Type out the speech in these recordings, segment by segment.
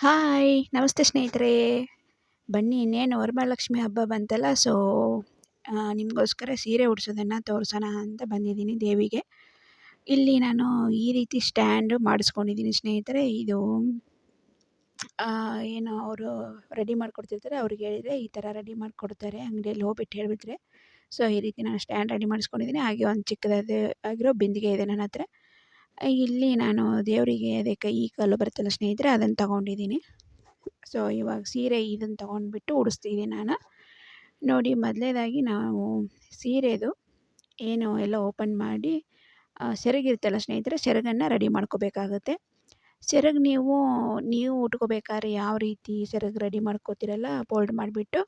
Hi! ನಮಸ್ತೆ ಸ್ನೇಹಿತರೆ. ಬನ್ನಿ ಇನ್ನೇನು ವರಮಹಾಲಕ್ಷ್ಮಿ ಹಬ್ಬ ಬಂತಲ್ಲ. ನಿಮಗೋಸ್ಕರ ಸೀರೆ ಉಡ್ಸೋದನ್ನು ತೋರಿಸೋಣ ಅಂತ ಬಂದಿದ್ದೀನಿ ದೇವಿಗೆ. ಇಲ್ಲಿ ನಾನು ಈ ರೀತಿ ಸ್ಟ್ಯಾಂಡ್ ಮಾಡಿಸ್ಕೊಂಡಿದ್ದೀನಿ ಸ್ನೇಹಿತರೆ. ಇದು ಏನು ಅವರು ರೆಡಿ ಮಾಡಿಕೊಡ್ತಿರ್ತಾರೆ. ಅವ್ರಿಗೆ ಹೇಳಿದರೆ ಈ ಥರ ರೆಡಿ ಮಾಡಿಕೊಡ್ತಾರೆ. ಅಂಗಡಿಯಲ್ಲಿ ಹೋಗ್ಬಿಟ್ಟು ಹೇಳಿಬಿಟ್ರೆ. ಈ ರೀತಿ ನಾನು ಸ್ಟ್ಯಾಂಡ್ ರೆಡಿ ಮಾಡಿಸ್ಕೊಂಡಿದ್ದೀನಿ. ಹಾಗೆ ಒಂದು ಚಿಕ್ಕದಾದ ಆಗಿರೋ ಬಿಂದಿಗೆ ಇದೆ ನನ್ನ ಹತ್ರ. ಇಲ್ಲಿ ನಾನು ದೇವರಿಗೆ ಅದೇ ಕೈ ಕಲ್ಲು ಬರುತ್ತಲ್ಲ ಸ್ನೇಹಿತರೆ, ಅದನ್ನು ತಗೊಂಡಿದ್ದೀನಿ. ಇವಾಗ ಸೀರೆ ಇದನ್ನು ತೊಗೊಂಡ್ಬಿಟ್ಟು ಉಡಿಸ್ತಿದ್ದೀನಿ ನಾನು. ನೋಡಿ, ಮೊದಲನೇದಾಗಿ ನಾವು ಸೀರೆದು ಏನು ಎಲ್ಲ ಓಪನ್ ಮಾಡಿ ಸೆರಗಿರುತ್ತಲ್ಲ ಸ್ನೇಹಿತರೆ, ಸೆರಗನ್ನು ರೆಡಿ ಮಾಡ್ಕೋಬೇಕಾಗುತ್ತೆ. ಸೆರಗು ನೀವು ಉಟ್ಕೋಬೇಕಾದ್ರೆ ಯಾವ ರೀತಿ ಸೆರಗು ರೆಡಿ ಮಾಡ್ಕೋತೀರಲ್ಲ, ಫೋಲ್ಡ್ ಮಾಡಿಬಿಟ್ಟು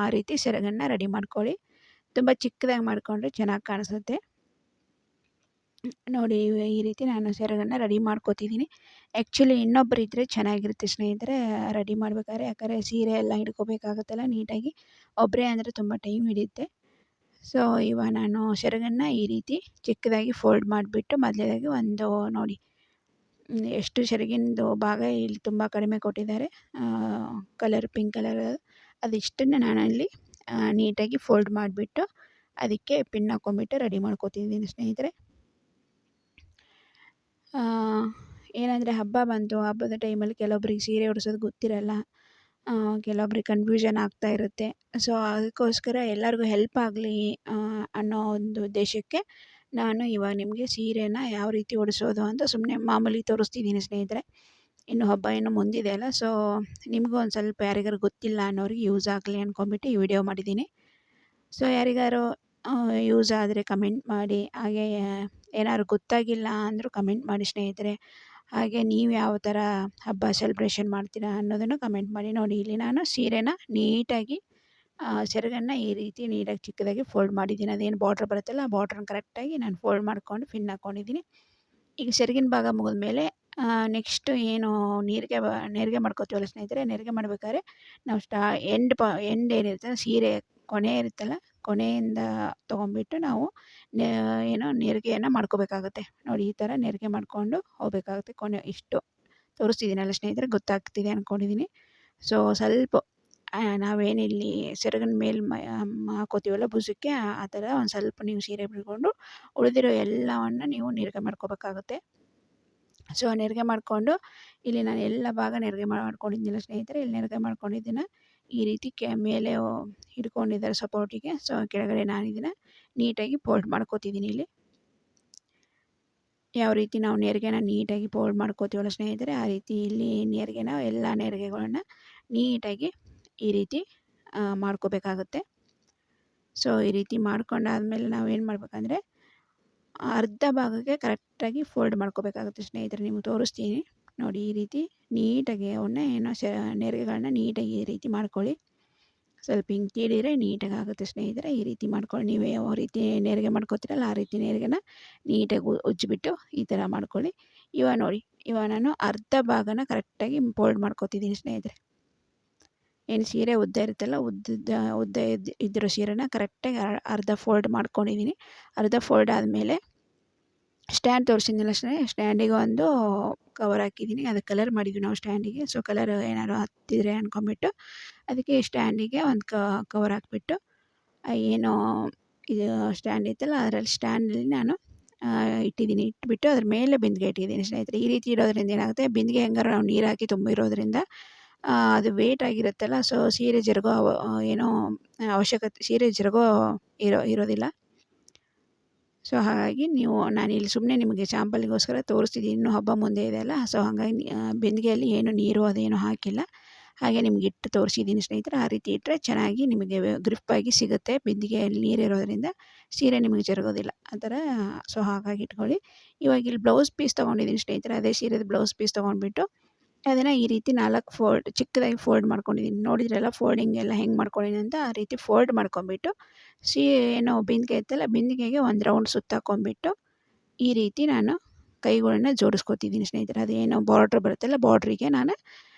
ಆ ರೀತಿ ಸೆರಗನ್ನು ರೆಡಿ ಮಾಡ್ಕೊಳ್ಳಿ. ತುಂಬ ಚಿಕ್ಕದಾಗಿ ಮಾಡಿಕೊಂಡ್ರೆ ಚೆನ್ನಾಗಿ ಕಾಣಿಸುತ್ತೆ. ನೋಡಿ, ಈ ರೀತಿ ನಾನು ಸೆರಗನ್ನು ರೆಡಿ ಮಾಡ್ಕೋತಿದ್ದೀನಿ. ಆ್ಯಕ್ಚುಲಿ ಇನ್ನೊಬ್ಬರು ಇದ್ದರೆ ಚೆನ್ನಾಗಿರುತ್ತೆ ಸ್ನೇಹಿತರೆ ರೆಡಿ ಮಾಡ್ಬೇಕಾದ್ರೆ. ಯಾಕಂದರೆ ಸೀರೆ ಎಲ್ಲ ಹಿಡ್ಕೋಬೇಕಾಗುತ್ತಲ್ಲ ನೀಟಾಗಿ. ಒಬ್ಬರೇ ಅಂದರೆ ತುಂಬ ಟೈಮ್ ಹಿಡಿಯುತ್ತೆ. ಇವಾಗ ನಾನು ಸೆರಗನ್ನು ಈ ರೀತಿ ಚಿಕ್ಕದಾಗಿ ಫೋಲ್ಡ್ ಮಾಡಿಬಿಟ್ಟು ಮೊದಲನೇದಾಗಿ ಒಂದು ನೋಡಿ, ಎಷ್ಟು ಸೆರಗಿಂದು ಭಾಗ ಇಲ್ಲಿ ತುಂಬ ಕಡಿಮೆ ಕೊಟ್ಟಿದ್ದಾರೆ. ಕಲರ್ ಪಿಂಕ್ ಕಲರ್ ಅದಿಷ್ಟನ್ನು ನಾನಲ್ಲಿ ನೀಟಾಗಿ ಫೋಲ್ಡ್ ಮಾಡಿಬಿಟ್ಟು ಅದಕ್ಕೆ ಪಿನ್ ಹಾಕ್ಕೊಂಬಿಟ್ಟು ರೆಡಿ ಮಾಡ್ಕೋತಿದ್ದೀನಿ ಸ್ನೇಹಿತರೆ. ಏನಂದರೆ ಹಬ್ಬ ಬಂತು, ಹಬ್ಬದ ಟೈಮಲ್ಲಿ ಕೆಲವೊಬ್ರಿಗೆ ಸೀರೆ ಉಡಿಸೋದು ಗೊತ್ತಿರಲ್ಲ. ಕೆಲವೊಬ್ರಿಗೆ ಕನ್ಫ್ಯೂಷನ್ ಆಗ್ತಾ ಇರುತ್ತೆ. ಅದಕ್ಕೋಸ್ಕರ ಎಲ್ಲರಿಗೂ ಹೆಲ್ಪ್ ಆಗಲಿ ಅನ್ನೋ ಒಂದು ಉದ್ದೇಶಕ್ಕೆ ನಾನು ಇವಾಗ ನಿಮಗೆ ಸೀರೆನ ಯಾವ ರೀತಿ ಉಡಿಸೋದು ಅಂತ ಸುಮ್ಮನೆ ಮಾಮೂಲಿ ತೋರಿಸ್ತಿದ್ದೀನಿ ಸ್ನೇಹಿತರೆ. ಇನ್ನು ಹಬ್ಬ ಇನ್ನೂ ಮುಂದಿದೆ ಅಲ್ಲ. ನಿಮಗೂ ಒಂದು ಸ್ವಲ್ಪ ಯಾರಿಗಾರು ಗೊತ್ತಿಲ್ಲ ಅನ್ನೋರಿಗೆ ಯೂಸ್ ಆಗಲಿ ಅಂದ್ಕೊಂಬಿಟ್ಟು ಈ ವಿಡಿಯೋ ಮಾಡಿದ್ದೀನಿ. ಯಾರಿಗಾರು ಯೂಸ್ ಆದರೆ ಕಮೆಂಟ್ ಮಾಡಿ. ಹಾಗೆ ಏನಾದ್ರು ಗೊತ್ತಾಗಿಲ್ಲ ಅಂದರೂ ಕಮೆಂಟ್ ಮಾಡಿ ಸ್ನೇಹಿತರೆ. ಹಾಗೆ ನೀವು ಯಾವ ಥರ ಹಬ್ಬ ಸೆಲೆಬ್ರೇಷನ್ ಮಾಡ್ತೀರಾ ಅನ್ನೋದನ್ನು ಕಮೆಂಟ್ ಮಾಡಿ. ನೋಡಿ, ಇಲ್ಲಿ ನಾನು ಸೀರೆನ ನೀಟಾಗಿ ಸೆರಗನ್ನು ಈ ರೀತಿ ನೀಟಾಗಿ ಚಿಕ್ಕದಾಗಿ ಫೋಲ್ಡ್ ಮಾಡಿದ್ದೀನಿ. ಅದೇನು ಬಾರ್ಡ್ರ್ ಬರುತ್ತಲ್ಲ, ಆ ಬಾರ್ಡ್ರನ್ನ ಕರೆಕ್ಟಾಗಿ ನಾನು ಫೋಲ್ಡ್ ಮಾಡಿಕೊಂಡು ಪಿನ್ ಹಾಕ್ಕೊಂಡಿದ್ದೀನಿ. ಈಗ ಸೆರಗಿನ ಭಾಗ ಮುಗಿದ್ಮೇಲೆ ನೆಕ್ಸ್ಟು ಏನು ನೆರಿಗೆ ಮಾಡ್ಕೋತೀವಲ್ಲ ಸ್ನೇಹಿತರೆ, ನೆರಿಗೆ ಮಾಡಬೇಕಾದ್ರೆ ನಾವು ಎಂಡ್ ಏನಿರುತ್ತಲ್ಲ, ಸೀರೆ ಕೊನೆ ಇರುತ್ತಲ್ಲ, ಕೊನೆಯಿಂದ ತೊಗೊಂಬಿಟ್ಟು ನಾವು ನೆರಿಗೆಯನ್ನು ಮಾಡ್ಕೋಬೇಕಾಗುತ್ತೆ. ನೋಡಿ, ಈ ಥರ ನೆರಿಗೆ ಮಾಡಿಕೊಂಡು ಹೋಗಬೇಕಾಗುತ್ತೆ. ಕೊನೆ ಇಷ್ಟು ತೋರಿಸ್ತಿದ್ದೀನಲ್ಲ ಸ್ನೇಹಿತರೆ, ಗೊತ್ತಾಗ್ತಿದೆ ಅಂದ್ಕೊಂಡಿದ್ದೀನಿ. ಸ್ವಲ್ಪ ನಾವೇನಿಲ್ಲಿ ಸೆರಗಿನ ಮೇಲೆ ಹಾಕೋತೀವಲ್ಲ ಭುಜಕ್ಕೆ, ಆ ಥರ ಒಂದು ಸ್ವಲ್ಪ ನೀವು ಸೀರೆ ಬಿಟ್ಕೊಂಡು ಉಳಿದಿರೋ ಎಲ್ಲವನ್ನು ನೀವು ನೆರಿಗೆ ಮಾಡ್ಕೋಬೇಕಾಗುತ್ತೆ. ನೆರಿಗೆ ಮಾಡಿಕೊಂಡು ಇಲ್ಲಿ ನಾನು ಎಲ್ಲ ಭಾಗ ನೆರಿಗೆ ಮಾಡ್ಕೊಂಡಿದ್ದೀನಲ್ಲ ಸ್ನೇಹಿತರೆ, ಇಲ್ಲಿ ನೆರಿಗೆ ಮಾಡ್ಕೊಂಡಿದ್ದೀನ ಈ ರೀತಿ ಮೇಲೆ ಹಿಡ್ಕೊಂಡಿದ್ದಾರೆ ಸಪೋರ್ಟಿಗೆ. ಕೆಳಗಡೆ ನಾನು ಇದನ್ನು ನೀಟಾಗಿ ಫೋಲ್ಡ್ ಮಾಡ್ಕೋತಿದ್ದೀನಿ. ಇಲ್ಲಿ ಯಾವ ರೀತಿ ನಾವು ನೆರಿಗೆನ ನೀಟಾಗಿ ಫೋಲ್ಡ್ ಮಾಡ್ಕೋತೀವಲ್ಲ ಸ್ನೇಹಿತರೆ, ಆ ರೀತಿ ಇಲ್ಲಿ ಎಲ್ಲ ನೆರಿಗೆಗಳನ್ನ ನೀಟಾಗಿ ಈ ರೀತಿ ಮಾಡ್ಕೋಬೇಕಾಗುತ್ತೆ. ಈ ರೀತಿ ಮಾಡ್ಕೊಂಡಾದ್ಮೇಲೆ ನಾವೇನು ಮಾಡಬೇಕಂದ್ರೆ ಅರ್ಧ ಭಾಗಕ್ಕೆ ಕರೆಕ್ಟಾಗಿ ಫೋಲ್ಡ್ ಮಾಡ್ಕೋಬೇಕಾಗುತ್ತೆ ಸ್ನೇಹಿತರೆ. ನಿಮ್ಗೆ ತೋರಿಸ್ತೀನಿ ನೋಡಿ, ಈ ರೀತಿ ನೀಟಾಗಿ ಅವನ್ನ ನೆರಿಗೆಗಳನ್ನ ನೀಟಾಗಿ ಈ ರೀತಿ ಮಾಡ್ಕೊಳ್ಳಿ. ಸ್ವಲ್ಪ ಹಿಂಗೆ ತೀಡಿದರೆ ನೀಟಾಗಿ ಆಗುತ್ತೆ ಸ್ನೇಹಿತರೆ. ಈ ರೀತಿ ಮಾಡ್ಕೊಳ್ಳಿ. ನೀವು ಯಾವ ರೀತಿ ನೆರಿಗೆ ಮಾಡ್ಕೋತೀರಲ್ಲ ಆ ರೀತಿ ನೆರಿಗೆನ ನೀಟಾಗಿ ಉಜ್ಜಿಬಿಟ್ಟು ಈ ಥರ ಮಾಡ್ಕೊಳ್ಳಿ. ಇವಾಗ ನೋಡಿ, ಇವಾಗ ನಾನು ಅರ್ಧ ಭಾಗನ ಕರೆಕ್ಟಾಗಿ ಫೋಲ್ಡ್ ಮಾಡ್ಕೋತಿದ್ದೀನಿ ಸ್ನೇಹಿತರೆ. ಏನು ಸೀರೆ ಉದ್ದ ಇರುತ್ತಲ್ಲ, ಉದ್ದ ಇದ್ದಿರೋ ಸೀರೆನ ಕರೆಕ್ಟಾಗಿ ಅರ್ಧ ಫೋಲ್ಡ್ ಮಾಡ್ಕೊಂಡಿದ್ದೀನಿ. ಅರ್ಧ ಫೋಲ್ಡ್ ಆದಮೇಲೆ ಸ್ಟ್ಯಾಂಡ್ ತೋರಿಸಿದ್ನಲ್ಲ ಸ್ಟ್ಯಾಂಡಿಗೆ ಒಂದು ಕವರ್ ಹಾಕಿದ್ದೀನಿ. ಅದಕ್ಕೆ ಕಲರ್ ಮಾಡಿದ್ವಿ ನಾವು ಸ್ಟ್ಯಾಂಡಿಗೆ. ಕಲರ್ ಏನಾದ್ರು ಹತ್ತಿದ್ರೆ ಅಂದ್ಕೊಂಬಿಟ್ಟು ಅದಕ್ಕೆ ಸ್ಟ್ಯಾಂಡಿಗೆ ಒಂದು ಕವರ್ ಹಾಕ್ಬಿಟ್ಟು ಏನು ಇದು ಸ್ಟ್ಯಾಂಡ್ ಇತ್ತಲ್ಲ, ಅದರಲ್ಲಿ ಸ್ಟ್ಯಾಂಡಲ್ಲಿ ನಾನು ಇಟ್ಟಿದ್ದೀನಿ. ಇಟ್ಬಿಟ್ಟು ಅದ್ರ ಮೇಲೆ ಬಿಂದಿಗೆ ಇಟ್ಟಿದ್ದೀನಿ ಸ್ನೇಹಿತರೆ. ಈ ರೀತಿ ಇಡೋದ್ರಿಂದ ಏನಾಗುತ್ತೆ, ಬಿಂದಿಗೆ ಹೆಂಗಾರು ನಾವು ನೀರು ಹಾಕಿ ತುಂಬಿರೋದ್ರಿಂದ ಅದು ವೇಟ್ ಆಗಿರುತ್ತಲ್ಲ. ಸೀರೆ ಜರುಗೋ ಏನೋ ಅವಶ್ಯಕತೆ, ಸೀರೆ ಜರುಗೋ ಇರೋದಿಲ್ಲ. ಹಾಗಾಗಿ ನಾನಿಲ್ಲಿ ಸುಮ್ಮನೆ ನಿಮಗೆ ಸ್ಯಾಂಪಲ್ಗೋಸ್ಕರ ತೋರಿಸ್ತಿದ್ದೀನಿ. ಇನ್ನೂ ಹಬ್ಬ ಮುಂದೆ ಇದೆ ಅಲ್ಲ. ಹಾಗಾಗಿ ಬಿಂದಿಗೆಯಲ್ಲಿ ಏನು ನೀರು ಅದೇನು ಹಾಕಿಲ್ಲ. ಹಾಗೆ ನಿಮ್ಗೆ ಇಟ್ಟು ತೋರಿಸಿದ್ದೀನಿ ಸ್ನೇಹಿತರೆ. ಆ ರೀತಿ ಇಟ್ಟರೆ ಚೆನ್ನಾಗಿ ನಿಮಗೆ ಗ್ರಿಪ್ಪಾಗಿ ಸಿಗುತ್ತೆ. ಬಿಂದಿಗೆಯಲ್ಲಿ ನೀರಿರೋದ್ರಿಂದ ಸೀರೆ ನಿಮಗೆ ಜರುಗೋದಿಲ್ಲ ಆ ಥರ. ಹಾಗಾಗಿ ಇಟ್ಕೊಳ್ಳಿ. ಇವಾಗ ಇಲ್ಲಿ ಬ್ಲೌಸ್ ಪೀಸ್ ತೊಗೊಂಡಿದ್ದೀನಿ ಸ್ನೇಹಿತರೆ. ಅದೇ ಸೀರೆದು ಬ್ಲೌಸ್ ಪೀಸ್ ತೊಗೊಂಡ್ಬಿಟ್ಟು ಅದನ್ನು ಈ ರೀತಿ 4 ಚಿಕ್ಕದಾಗಿ ಫೋಲ್ಡ್ ಮಾಡ್ಕೊಂಡಿದ್ದೀನಿ. ನೋಡಿದ್ರಲ್ಲ ಫೋಲ್ಡಿಂಗ್ ಎಲ್ಲ ಹೆಂಗೆ ಮಾಡ್ಕೊಂಡಿದ್ದೀನಿ ಅಂತ. ಆ ರೀತಿ ಫೋಲ್ಡ್ ಮಾಡ್ಕೊಂಬಿಟ್ಟು ಏನು ಬಿಂದಿಗೆ ಇತ್ತಲ್ಲ, ಬಿಂದಿಗೆಗೆ ಒಂದು ರೌಂಡ್ ಸುತ್ತಾಕೊಂಬಿಟ್ಟು ಈ ರೀತಿ ನಾನು ಕೈಗಳನ್ನ ಜೋಡಿಸ್ಕೊತಿದ್ದೀನಿ ಸ್ನೇಹಿತರೆ. ಅದೇನೋ ಬಾರ್ಡ್ರ್ ಬರುತ್ತಲ್ಲ, ಬಾರ್ಡ್ರಿಗೆ ನಾನು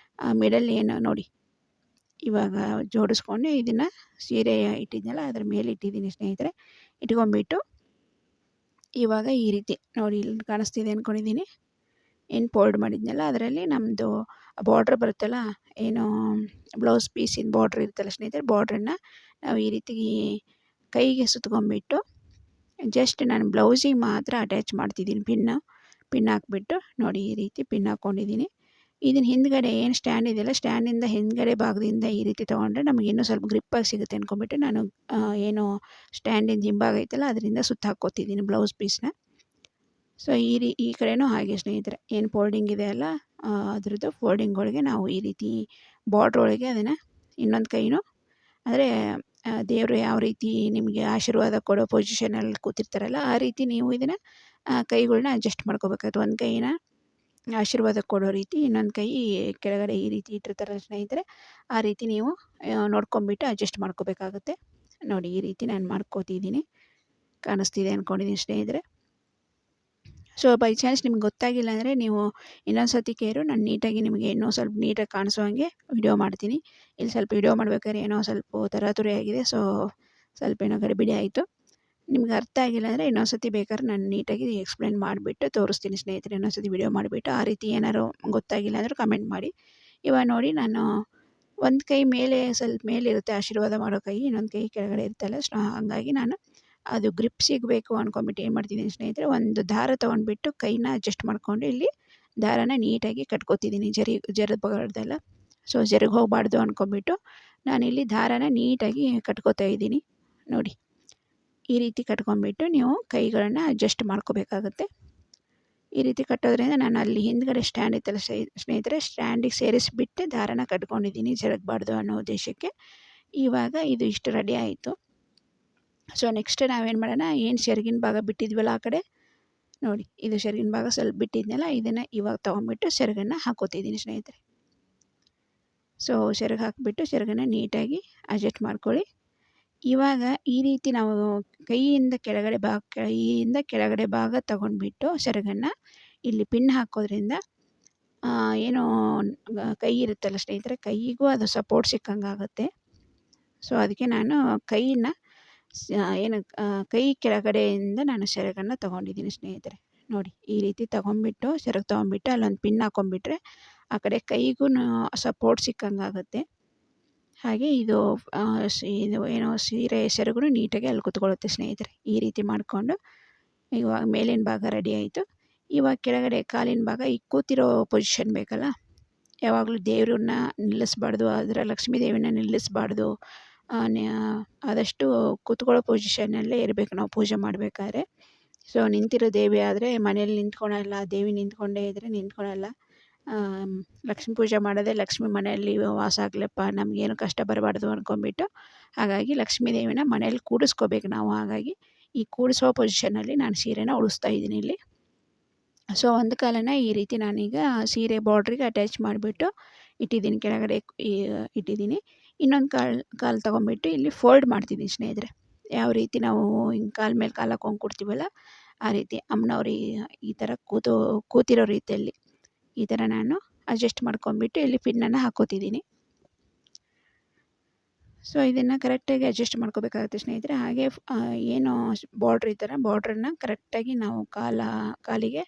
ಮಿಡಲ್ ಏನು ನೋಡಿ ಇವಾಗ ಜೋಡಿಸ್ಕೊಂಡು ಇದನ್ನು ಸೀರೆ ಇಟ್ಟಿದ್ನಲ್ಲ ಅದ್ರ ಮೇಲೆ ಇಟ್ಟಿದ್ದೀನಿ ಸ್ನೇಹಿತರೆ. ಇಟ್ಕೊಂಡ್ಬಿಟ್ಟು ಇವಾಗ ಈ ರೀತಿ ನೋಡಿ, ಇಲ್ಲಿ ಕಾಣಿಸ್ತಿದೆ ಅಂದ್ಕೊಂಡಿದ್ದೀನಿ. ಏನು ಫೋಲ್ಡ್ ಮಾಡಿದ್ನಲ್ಲ ಅದರಲ್ಲಿ ನಮ್ಮದು ಬಾರ್ಡ್ರ್ ಬರುತ್ತಲ್ಲ, ಏನು ಬ್ಲೌಸ್ ಪೀಸಿನ ಬಾರ್ಡ್ರ್ ಇರುತ್ತಲ್ಲ ಸ್ನೇಹಿತರೆ, ಬಾರ್ಡ್ರನ್ನ ನಾವು ಈ ರೀತಿ ಕೈಗೆ ಸುತ್ಕೊಂಡ್ಬಿಟ್ಟು ಜಸ್ಟ್ ನಾನು ಬ್ಲೌಸಿಗೆ ಮಾತ್ರ ಅಟ್ಯಾಚ್ ಮಾಡ್ತಿದ್ದೀನಿ. ಪಿನ್ ಹಾಕ್ಬಿಟ್ಟು ನೋಡಿ ಈ ರೀತಿ ಪಿನ್ ಹಾಕ್ಕೊಂಡಿದ್ದೀನಿ. ಇದನ್ನ ಹಿಂದ್ಗಡೆ ಏನು ಸ್ಟ್ಯಾಂಡ್ ಇದೆಯಲ್ಲ, ಸ್ಟ್ಯಾಂಡಿಂದ ಹಿಂದ್ಗಡೆ ಭಾಗದಿಂದ ಈ ರೀತಿ ತೊಗೊಂಡ್ರೆ ನಮಗೆ ಇನ್ನೂ ಸ್ವಲ್ಪ ಗ್ರಿಪ್ಪಾಗಿ ಸಿಗುತ್ತೆ ಅಂದ್ಕೊಂಬಿಟ್ಟು ನಾನು ಏನು ಸ್ಟ್ಯಾಂಡಿಂದ ಹಿಂಭಾಗ ಐತಲ್ಲ ಅದರಿಂದ ಸುತ್ತ ಹಾಕ್ಕೋತಿದ್ದೀನಿ ಬ್ಲೌಸ್ ಪೀಸ್ನ. ಸೊ ಈ ಕಡೆನೂ ಹಾಗೆ ಸ್ನೇಹಿತರೆ, ಏನು ಫೋಲ್ಡಿಂಗ್ ಇದೆ ಅಲ್ಲ ಅದ್ರದ್ದು ಫೋಲ್ಡಿಂಗ್ ಒಳಗೆ ನಾವು ಈ ರೀತಿ ಬಾರ್ಡ್ರ್ ಒಳಗೆ ಅದನ್ನು ಇನ್ನೊಂದು ಕೈನೂ, ಅಂದರೆ ದೇವರು ಯಾವ ರೀತಿ ನಿಮಗೆ ಆಶೀರ್ವಾದ ಕೊಡೋ ಪೊಸಿಷನಲ್ಲಿ ಕೂತಿರ್ತಾರಲ್ಲ ಆ ರೀತಿ ನೀವು ಇದನ್ನು ಕೈಗಳನ್ನ ಅಡ್ಜಸ್ಟ್ ಮಾಡ್ಕೋಬೇಕಾಗುತ್ತೆ. ಒಂದು ಕೈನ ಆಶೀರ್ವಾದ ಕೊಡೋ ರೀತಿ, ಇನ್ನೊಂದು ಕೈ ಕೆಳಗಡೆ ಈ ರೀತಿ ಇಟ್ಟಿರ್ತಾರಲ್ಲ ಸ್ನೇಹಿತರೆ, ಆ ರೀತಿ ನೀವು ನೋಡ್ಕೊಂಬಿಟ್ಟು ಅಡ್ಜಸ್ಟ್ ಮಾಡ್ಕೋಬೇಕಾಗುತ್ತೆ. ನೋಡಿ ಈ ರೀತಿ ನಾನು ಮಾಡ್ಕೋತಿದ್ದೀನಿ, ಕಾಣಿಸ್ತಿದೆ ಅಂದ್ಕೊಂಡಿದ್ದೀನಿ ಸ್ನೇಹಿತರೆ. ಸೊ ಬೈ ಚಾನ್ಸ್ ನಿಮ್ಗೆ ಗೊತ್ತಾಗಿಲ್ಲ ಅಂದರೆ ನೀವು ಇನ್ನೊಂದು ಸತಿ ಕೇರು, ನಾನು ನೀಟಾಗಿ ನಿಮಗೆ ಇನ್ನೂ ಸ್ವಲ್ಪ ನೀಟಾಗಿ ಕಾಣಿಸೋ ಹಾಗೆ ವಿಡಿಯೋ ಮಾಡ್ತೀನಿ. ಇಲ್ಲಿ ಸ್ವಲ್ಪ ವಿಡಿಯೋ ಮಾಡ್ಬೇಕಾದ್ರೆ ಏನೋ ಸ್ವಲ್ಪ ತರಾತುರಿ ಆಗಿದೆ, ಸೊ ಸ್ವಲ್ಪ ಏನೋ ಗಡಿಬಿಡಿ ಆಯಿತು. ನಿಮ್ಗೆ ಅರ್ಥ ಆಗಿಲ್ಲ ಅಂದರೆ ಇನ್ನೊಂದು ಸತಿ ಬೇಕಾದ್ರೆ ನಾನು ನೀಟಾಗಿ ಎಕ್ಸ್ಪ್ಲೇನ್ ಮಾಡಿಬಿಟ್ಟು ತೋರಿಸ್ತೀನಿ ಸ್ನೇಹಿತರೆ. ಇನ್ನೊಂದು ಸತಿ ವಿಡಿಯೋ ಮಾಡಿಬಿಟ್ಟು ಆ ರೀತಿ ಏನಾದ್ರು ಗೊತ್ತಾಗಿಲ್ಲ ಅಂದರೆ ಕಮೆಂಟ್ ಮಾಡಿ. ಇವಾಗ ನೋಡಿ ನಾನು ಒಂದು ಕೈ ಮೇಲೆ ಸ್ವಲ್ಪ ಮೇಲಿರುತ್ತೆ ಆಶೀರ್ವಾದ ಮಾಡೋ ಕೈ, ಇನ್ನೊಂದು ಕೈ ಕೆಳಗಡೆ ಇರ್ತಲ್ಲ, ಹಾಗಾಗಿ ನಾನು ಅದು ಗ್ರಿಪ್ ಸಿಗಬೇಕು ಅಂದ್ಕೊಂಬಿಟ್ಟು ಏನು ಮಾಡ್ತಿದ್ದೀನಿ ಸ್ನೇಹಿತರೆ, ಒಂದು ದಾರ ತೊಗೊಂಡ್ಬಿಟ್ಟು ಕೈನ ಅಡ್ಜಸ್ಟ್ ಮಾಡಿಕೊಂಡು ಇಲ್ಲಿ ದಾರನ ನೀಟಾಗಿ ಕಟ್ಕೋತಿದ್ದೀನಿ, ಜರಬಾರ್ದಲ್ಲ. ಸೊ ಜರುಗಿ ಹೋಗಬಾರ್ದು ಅಂದ್ಕೊಂಬಿಟ್ಟು ನಾನಿಲ್ಲಿ ದಾರನ ನೀಟಾಗಿ ಕಟ್ಕೋತಾ ಇದ್ದೀನಿ. ನೋಡಿ ಈ ರೀತಿ ಕಟ್ಕೊಂಡ್ಬಿಟ್ಟು ನೀವು ಕೈಗಳನ್ನು ಅಡ್ಜಸ್ಟ್ ಮಾಡ್ಕೋಬೇಕಾಗುತ್ತೆ. ಈ ರೀತಿ ಕಟ್ಟೋದ್ರಿಂದ ನಾನು ಅಲ್ಲಿ ಹಿಂದ್ಗಡೆ ಸ್ಟ್ಯಾಂಡ್ ಇತ್ತಲ್ಲ ಸ್ನೇಹಿತರೆ, ಸ್ಟ್ಯಾಂಡಿಗೆ ಸೇರಿಸಿಬಿಟ್ಟು ದಾರನ ಕಟ್ಕೊಂಡಿದ್ದೀನಿ ಜರಗಬಾರ್ದು ಅನ್ನೋ ಉದ್ದೇಶಕ್ಕೆ. ಇವಾಗ ಇದು ಇಷ್ಟು ರೆಡಿ ಆಯಿತು. ಸೊ ನೆಕ್ಸ್ಟ್ ನಾವೇನು ಮಾಡೋಣ, ಏನು ಸೆರಗಿನ ಭಾಗ ಬಿಟ್ಟಿದ್ವಲ್ಲ ಆ ಕಡೆ ನೋಡಿ, ಇದು ಸೆರಗಿನ ಭಾಗ ಸ್ವಲ್ಪ ಬಿಟ್ಟಿದ್ನಲ್ಲ, ಇದನ್ನು ಇವಾಗ ತೊಗೊಂಡ್ಬಿಟ್ಟು ಸೆರಗನ್ನು ಹಾಕೋತಿದ್ದೀನಿ ಸ್ನೇಹಿತರೆ. ಸೊ ಸೆರಗು ಹಾಕಿಬಿಟ್ಟು ಸೆರಗನ್ನು ನೀಟಾಗಿ ಅಡ್ಜಸ್ಟ್ ಮಾಡ್ಕೊಳ್ಳಿ. ಇವಾಗ ಈ ರೀತಿ ನಾವು ಕೈಯಿಂದ ಕೆಳಗಡೆ ಭಾಗ ತೊಗೊಂಡ್ಬಿಟ್ಟು ಸೆರಗನ್ನು ಇಲ್ಲಿ ಪಿನ್ ಹಾಕೋದ್ರಿಂದ ಏನೋ ಕೈ ಇರುತ್ತಲ್ಲ ಸ್ನೇಹಿತರೆ, ಕೈಗೂ ಅದು ಸಪೋರ್ಟ್ ಸಿಕ್ಕಂಗಾಗುತ್ತೆ. ಸೊ ಅದಕ್ಕೆ ನಾನು ಕೈನ ಕೈ ಕೆಳಗಡೆಯಿಂದ ನಾನು ಸೆರಗನ್ನು ತೊಗೊಂಡಿದ್ದೀನಿ ಸ್ನೇಹಿತರೆ. ನೋಡಿ ಈ ರೀತಿ ತೊಗೊಂಡ್ಬಿಟ್ಟು ಸೆರಗು ತೊಗೊಂಡ್ಬಿಟ್ಟು ಅಲ್ಲೊಂದು ಪಿನ್ ಹಾಕ್ಕೊಂಡ್ಬಿಟ್ರೆ ಆ ಕಡೆ ಕೈಗೂ ಸಪೋರ್ಟ್ ಸಿಕ್ಕಂಗಾಗುತ್ತೆ. ಹಾಗೆ ಇದು ಏನೋ ಸೀರೆ ಸೆರಗು ನೀಟಾಗಿ ಅಲ್ಲಿ ಕೂತ್ಕೊಳ್ಳುತ್ತೆ ಸ್ನೇಹಿತರೆ. ಈ ರೀತಿ ಮಾಡಿಕೊಂಡು ಇವಾಗ ಮೇಲಿನ ಭಾಗ ರೆಡಿ ಆಯಿತು. ಇವಾಗ ಕೆಳಗಡೆ ಕಾಲಿನ ಭಾಗ ಈ ಕೂತಿರೋ ಪೊಸಿಷನ್ ಬೇಕಲ್ಲ, ಯಾವಾಗಲೂ ದೇವ್ರನ್ನ ನಿಲ್ಲಿಸ್ಬಾರ್ದು, ಅದರ ಲಕ್ಷ್ಮೀ ದೇವಿನ ನಿಲ್ಲಿಸ್ಬಾರ್ದು, ಆದಷ್ಟು ಕೂತ್ಕೊಳ್ಳೋ ಪೊಸಿಷನ್ನಲ್ಲೇ ಇರಬೇಕು ನಾವು ಪೂಜೆ ಮಾಡಬೇಕಾದ್ರೆ. ಸೊ ನಿಂತಿರೋ ದೇವಿ ಆದರೆ ಮನೇಲಿ ನಿಂತ್ಕೊಳಲ್ಲ, ದೇವಿ ನಿಂತ್ಕೊಂಡೇ ಇದ್ದರೆ ನಿಂತ್ಕೊಳಲ್ಲ. ಲಕ್ಷ್ಮೀ ಪೂಜೆ ಮಾಡೋದೇ ಲಕ್ಷ್ಮಿ ಮನೆಯಲ್ಲಿ ವಾಸ ಆಗಲಪ್ಪ, ನಮಗೇನು ಕಷ್ಟ ಬರಬಾರ್ದು ಅಂದ್ಕೊಂಬಿಟ್ಟು, ಹಾಗಾಗಿ ಲಕ್ಷ್ಮೀ ದೇವಿನ ಮನೇಲಿ ಕೂಡಿಸ್ಕೋಬೇಕು ನಾವು. ಹಾಗಾಗಿ ಈ ಕೂಡಿಸೋ ಪೊಸಿಷನಲ್ಲಿ ನಾನು ಸೀರೆನ ಉಳಿಸ್ತಾ ಇದ್ದೀನಿ ಇಲ್ಲಿ. ಸೊ ಒಂದು ಕಾಲನ್ನು ಈ ರೀತಿ ನಾನೀಗ ಸೀರೆ ಬಾರ್ಡ್ರಿಗೆ ಅಟ್ಯಾಚ್ ಮಾಡಿಬಿಟ್ಟು ಇಟ್ಟಿದ್ದೀನಿ, ಕೆಳಗಡೆ ಇಟ್ಟಿದ್ದೀನಿ. ಇನ್ನೊಂದು ಕಾಲು ತೊಗೊಂಬಿಟ್ಟು ಇಲ್ಲಿ ಫೋಲ್ಡ್ ಮಾಡ್ತಿದ್ದೀನಿ ಸ್ನೇಹಿತರೆ. ಯಾವ ರೀತಿ ನಾವು ಹಿಂಗೆ ಕಾಲ ಮೇಲೆ ಕಾಲು ಹಾಕ್ಕೊಂಡು ಕೂಡ್ತೀವಲ್ಲ ಆ ರೀತಿ ಅಮ್ಮನವ್ರು ಈ ಥರ ಕೂತಿರೋ ರೀತಿಯಲ್ಲಿ ಈ ಥರ ನಾನು ಅಡ್ಜಸ್ಟ್ ಮಾಡ್ಕೊಂಡ್ಬಿಟ್ಟು ಇಲ್ಲಿ ಪಿನ್ನನ್ನು ಹಾಕ್ಕೋತಿದ್ದೀನಿ. ಸೊ ಇದನ್ನು ಕರೆಕ್ಟಾಗಿ ಅಡ್ಜಸ್ಟ್ ಮಾಡ್ಕೋಬೇಕಾಗುತ್ತೆ ಸ್ನೇಹಿತರೆ. ಹಾಗೆ ಏನು ಬಾರ್ಡ್ರ್ ಈ ಥರ ಬಾರ್ಡ್ರನ್ನ ಕರೆಕ್ಟಾಗಿ ನಾವು ಕಾಲಿಗೆ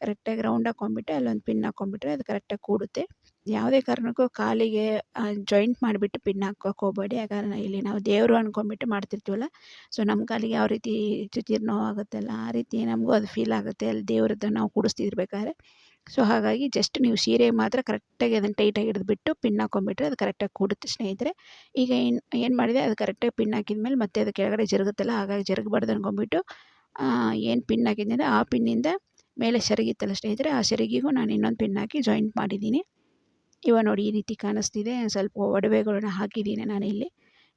ಕರೆಕ್ಟಾಗಿ ರೌಂಡ್ ಹಾಕ್ಕೊಂಡ್ಬಿಟ್ಟು ಅಲ್ಲೊಂದು ಪಿನ್ ಹಾಕ್ಕೊಂಡ್ಬಿಟ್ರೆ ಅದು ಕರೆಕ್ಟಾಗಿ ಕೂಡುತ್ತೆ. ಯಾವುದೇ ಕಾರಣಕ್ಕೂ ಕಾಲಿಗೆ ಜಾಯಿಂಟ್ ಮಾಡಿಬಿಟ್ಟು ಪಿನ್ ಹಾಕೋಕೆ ಹೋಗಬೇಡಿ. ಯಾಕಂದರೆ ಇಲ್ಲಿ ನಾವು ದೇವರು ಅಂದ್ಕೊಂಡ್ಬಿಟ್ಟು ಮಾಡ್ತಿರ್ತೀವಲ್ಲ, ಸೊ ನಮ್ಮ ಕಾಲಿಗೆ ಯಾವ ರೀತಿ ಜೀರ್ಣೋ ಆಗುತ್ತಲ್ಲ ಆ ರೀತಿ ನಮಗೂ ಅದು ಫೀಲ್ ಆಗುತ್ತೆ ಅಲ್ಲಿ ದೇವ್ರದ್ದು ನಾವು ಕೂಡಿಸ್ತಿರ್ಬೇಕಾದ್ರೆ. ಸೊ ಹಾಗಾಗಿ ಜಸ್ಟ್ ನೀವು ಸೀರೆ ಮಾತ್ರ ಕರೆಕ್ಟಾಗಿ ಅದನ್ನು ಟೈಟಾಗಿ ಹಿಡಿದ್ಬಿಟ್ಟು ಪಿನ್ ಹಾಕ್ಕೊಂಡ್ಬಿಟ್ರೆ ಅದು ಕರೆಕ್ಟಾಗಿ ಕೂಡುತ್ತೆ ಸ್ನೇಹಿತರೆ. ಈಗ ಏನು ಮಾಡಿದೆ, ಅದು ಕರೆಕ್ಟಾಗಿ ಪಿನ್ ಹಾಕಿದ್ಮೇಲೆ ಮತ್ತೆ ಅದು ಕೆಳಗಡೆ ಜರುಗುತ್ತಲ್ಲ, ಹಾಗಾಗಿ ಜರುಗಬಾರ್ದು ಅಂದ್ಕೊಂಡ್ಬಿಟ್ಟು ಏನು ಪಿನ್ ಹಾಕಿದ್ಮೇಲೆ ಆ ಪಿನ್ನಿಂದ ಮೇಲೆ ಸೆರಗಿತ್ತಲ್ಲ ಸ್ನೇಹಿತರೆ, ಆ ಸೆರಗಿಗೂ ನಾನು ಇನ್ನೊಂದು ಪಿನ್ ಹಾಕಿ ಜಾಯಿಂಟ್ ಮಾಡಿದ್ದೀನಿ. ಇವಾಗ ನೋಡಿ ಈ ರೀತಿ ಕಾಣಿಸ್ತಿದೆ. ಸ್ವಲ್ಪ ಒಡವೆಗಳನ್ನ ಹಾಕಿದ್ದೀನಿ ನಾನಿಲ್ಲಿ.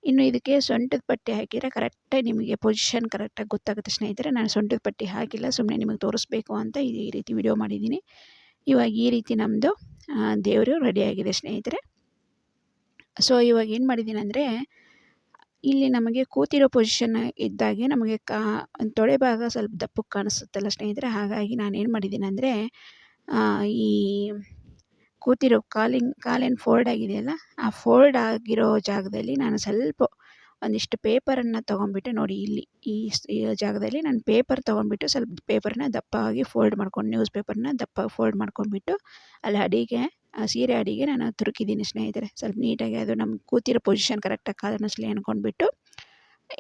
ಇನ್ನು ಇದಕ್ಕೆ ಸೊಂಟದ ಪಟ್ಟಿ ಹಾಕಿದರೆ ಕರೆಕ್ಟಾಗಿ ನಿಮಗೆ ಪೊಸಿಷನ್ ಕರೆಕ್ಟಾಗಿ ಗೊತ್ತಾಗುತ್ತೆ ಸ್ನೇಹಿತರೆ. ನಾನು ಸೊಂಟದ ಪಟ್ಟಿ ಹಾಕಿಲ್ಲ, ಸುಮ್ಮನೆ ನಿಮಗೆ ತೋರಿಸ್ಬೇಕು ಅಂತ ಈ ರೀತಿ ವಿಡಿಯೋ ಮಾಡಿದ್ದೀನಿ. ಇವಾಗ ಈ ರೀತಿ ನಮ್ಮದು ದೇವರು ರೆಡಿಯಾಗಿದೆ ಸ್ನೇಹಿತರೆ. ಸೊ ಇವಾಗ ಏನು ಮಾಡಿದ್ದೀನಿ ಅಂದರೆ, ಇಲ್ಲಿ ನಮಗೆ ಕೂತಿರೋ ಪೊಸಿಷನ್ ಇದ್ದಾಗೆ ನಮಗೆ ತೊಡೆ ಭಾಗ ಸ್ವಲ್ಪ ದಪ್ಪಕ್ಕೆ ಕಾಣಿಸುತ್ತಲ್ಲ ಸ್ನೇಹಿತರೆ, ಹಾಗಾಗಿ ನಾನೇನು ಮಾಡಿದ್ದೀನಿ ಅಂದರೆ ಈ ಕೂತಿರೋ ಕಾಲೇನು ಫೋಲ್ಡ್ ಆಗಿದೆಯಲ್ಲ, ಆ ಫೋಲ್ಡ್ ಆಗಿರೋ ಜಾಗದಲ್ಲಿ ನಾನು ಸ್ವಲ್ಪ ಒಂದಿಷ್ಟು ಪೇಪರನ್ನು ತೊಗೊಂಡ್ಬಿಟ್ಟು ನೋಡಿ ಇಲ್ಲಿ ಈ ಜಾಗದಲ್ಲಿ ನಾನು ಪೇಪರ್ ತೊಗೊಂಡ್ಬಿಟ್ಟು ಸ್ವಲ್ಪ ಪೇಪರ್ನ ದಪ್ಪವಾಗಿ ಫೋಲ್ಡ್ ಮಾಡ್ಕೊಂಡು ನ್ಯೂಸ್ ಪೇಪರ್ನ ದಪ್ಪಾಗಿ ಫೋಲ್ಡ್ ಮಾಡ್ಕೊಂಡ್ಬಿಟ್ಟು ಅಲ್ಲಿ ಅಡಿಗೆ ಸೀರೆ ಅಡಿಗೆ ನಾನು ತುರುಕಿದ್ದೀನಿ ಸ್ನೇಹಿತರೆ. ಸ್ವಲ್ಪ ನೀಟಾಗಿ ಅದು ನಮ್ಗೆ ಕೂತಿರೋ ಪೊಸಿಷನ್ ಕರೆಕ್ಟಾಗಿ ಕಾಣಿಸ್ಲಿ ಅಂದ್ಕೊಂಡ್ಬಿಟ್ಟು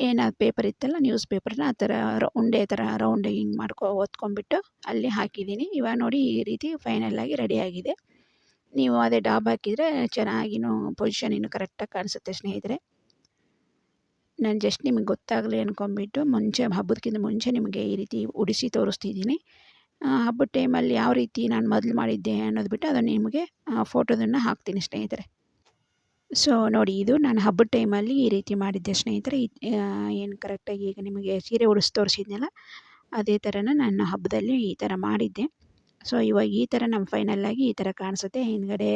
ಏನು ಪೇಪರ್ ಇತ್ತಲ್ಲ ನ್ಯೂಸ್ ಪೇಪರ್ನ ಆ ಥರ ಉಂಡೆ ಥರ ರೌಂಡಿಗೆ ಹಿಂಗೆ ಒತ್ಕೊಂಡ್ಬಿಟ್ಟು ಅಲ್ಲಿ ಹಾಕಿದ್ದೀನಿ. ಇವಾಗ ನೋಡಿ ಈ ರೀತಿ ಫೈನಲ್ಲಾಗಿ ರೆಡಿಯಾಗಿದೆ. ನೀವು ಅದೇ ಡಾಬ್ ಹಾಕಿದರೆ ಚೆನ್ನಾಗಿನೂ ಪೊಸಿಷನ್ ಇನ್ನೂ ಕರೆಕ್ಟಾಗಿ ಕಾಣಿಸುತ್ತೆ ಸ್ನೇಹಿತರೆ. ನಾನು ಜಸ್ಟ್ ನಿಮಗೆ ಗೊತ್ತಾಗಲಿ ಅಂದ್ಕೊಂಡ್ಬಿಟ್ಟು ಹಬ್ಬದಕ್ಕಿಂತ ಮುಂಚೆ ನಿಮಗೆ ಈ ರೀತಿ ಉಡಿಸಿ ತೋರಿಸ್ತಿದ್ದೀನಿ. ಹಬ್ಬದ ಟೈಮಲ್ಲಿ ಯಾವ ರೀತಿ ನಾನು ಮೊದಲು ಮಾಡಿದ್ದೆ ಅನ್ನೋದು ಬಿಟ್ಟು ಅದನ್ನು ನಿಮಗೆ ಫೋಟೋದನ್ನು ಹಾಕ್ತೀನಿ ಸ್ನೇಹಿತರೆ. ಸೊ ನೋಡಿ, ಇದು ನಾನು ಹಬ್ಬದ ಟೈಮಲ್ಲಿ ಈ ರೀತಿ ಮಾಡಿದ್ದೆ ಸ್ನೇಹಿತರೆ. ಏನು ಕರೆಕ್ಟಾಗಿ ಈಗ ನಿಮಗೆ ಸೀರೆ ಉಡಿಸಿ ತೋರಿಸಿದ್ನಲ್ಲ ಅದೇ ಥರನ ನಾನು ಹಬ್ಬದಲ್ಲಿ ಈ ಥರ ಮಾಡಿದ್ದೆ. ಸೊ ಇವಾಗ ಈ ಥರ ನಮ್ಮ ಫೈನಲ್ಲಾಗಿ ಈ ಥರ ಕಾಣಿಸುತ್ತೆ. ಹಿಂದ್ಗಡೆ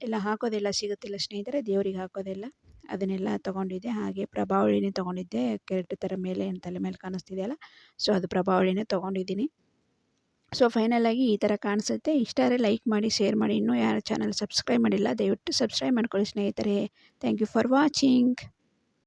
ಎಲ್ಲ ಹಾಕೋದೆಲ್ಲ ಸಿಗುತ್ತಿಲ್ಲ ಸ್ನೇಹಿತರೆ, ದೇವ್ರಿಗೆ ಹಾಕೋದೆಲ್ಲ ಅದನ್ನೆಲ್ಲ ತೊಗೊಂಡಿದ್ದೆ. ಹಾಗೆ ಪ್ರಭಾವಳಿನೇ ತೊಗೊಂಡಿದ್ದೆ, ಕೆರಟು ಥರ ಮೇಲೆ ತಲೆ ಮೇಲೆ ಕಾಣಿಸ್ತಿದೆಯಲ್ಲ, ಸೊ ಅದು ಪ್ರಭಾವಳಿನೇ ತೊಗೊಂಡಿದ್ದೀನಿ. ಸೊ ಫೈನಲಾಗಿ ಈ ಥರ ಕಾಣಿಸುತ್ತೆ. ಇಷ್ಟ ಆದರೆ ಲೈಕ್ ಮಾಡಿ, ಶೇರ್ ಮಾಡಿ. ಇನ್ನೂ ಯಾರು ಚಾನಲ್ ಸಬ್ಸ್ಕ್ರೈಬ್ ಮಾಡಿಲ್ಲ ದಯವಿಟ್ಟು ಸಬ್ಸ್ಕ್ರೈಬ್ ಮಾಡ್ಕೊಳ್ಳಿ ಸ್ನೇಹಿತರೆ. Thank you for watching.